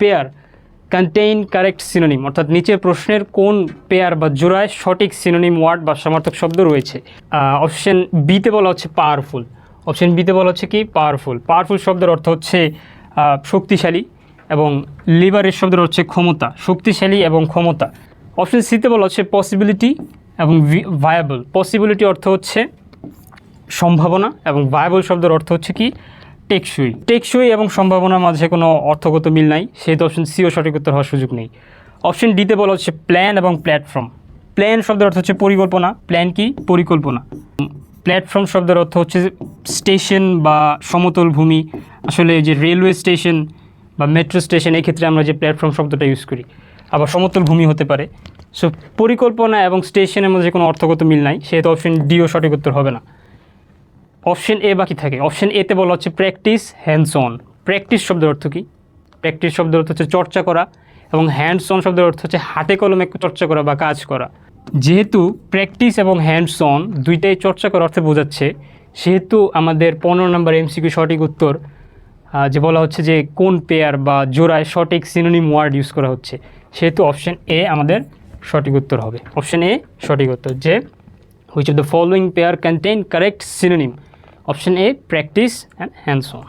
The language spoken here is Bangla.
পেয়ার কন্টেইন কারেক্ট সিনোনিম, অর্থাৎ নিচের প্রশ্নের কোন পেয়ার বা জোড়ায় সঠিক সিনোনিম ওয়ার্ড বা সমার্থক শব্দ রয়েছে। অপশন বিতে বলা হচ্ছে পাওয়ারফুল। অপশন বিতে বলা হচ্ছে কি পাওয়ারফুল। পাওয়ারফুল শব্দের অর্থ হচ্ছে শক্তিশালী, এবং লিবারের শব্দের হচ্ছে ক্ষমতা, শক্তিশালী এবং ক্ষমতা। অপশন সিতে বলা হচ্ছে পসিবিলিটি এবং ভায়াবল। পসিবিলিটি অর্থ হচ্ছে সম্ভাবনা, এবং ভায়াবল শব্দের অর্থ হচ্ছে কি টেকসই। টেকসই এবং সম্ভাবনার মাঝে কোনো অর্থগত মিল নাই, সেহেতু অপশন সিও সঠিক উত্তর হওয়ার সুযোগ নেই। অপশন ডিতে বলা হচ্ছে প্ল্যান এবং প্ল্যাটফর্ম। প্ল্যান শব্দের অর্থ হচ্ছে পরিকল্পনা, প্ল্যান কি পরিকল্পনা। প্ল্যাটফর্ম শব্দের অর্থ হচ্ছে স্টেশন বা সমতল ভূমি। আসলে যে রেলওয়ে স্টেশন বা মেট্রো স্টেশন, এই ক্ষেত্রে আমরা যে প্ল্যাটফর্ম শব্দটা ইউজ করি, আবার সমতল ভূমি হতে পারে। সো পরিকল্পনা এবং স্টেশনের মধ্যে কোনো অর্থগত মিল নাই, সেহেতু অপশন ডিও সঠিক উত্তর হবে না। অপশন এ বাকি থাকে। অপশন এতে বলা হচ্ছে প্র্যাকটিস হ্যান্ডস অন। প্র্যাকটিস শব্দের অর্থ কী? প্র্যাকটিস শব্দের অর্থ হচ্ছে চর্চা করা, এবং হ্যান্ডস অন শব্দের অর্থ হচ্ছে হাতে কলমে চর্চা করা বা কাজ করা। যেহেতু প্র্যাকটিস এবং হ্যান্ডস অন দুইটাই চর্চা করার অর্থে বোঝাচ্ছে, সেহেতু আমাদের 15 নম্বর এমসিকিউ সঠিক উত্তর যে বলা হচ্ছে যে কোন পেয়ার বা জোড়ায় সঠিক সিনোনিম ওয়ার্ড ইউজ করা হচ্ছে, সেহেতু অপশন এ আমাদের সঠিক উত্তর হবে। অপশন এ সঠিক উত্তর, যে which of the following pair contain correct synonym? Option A, practice and hands-on.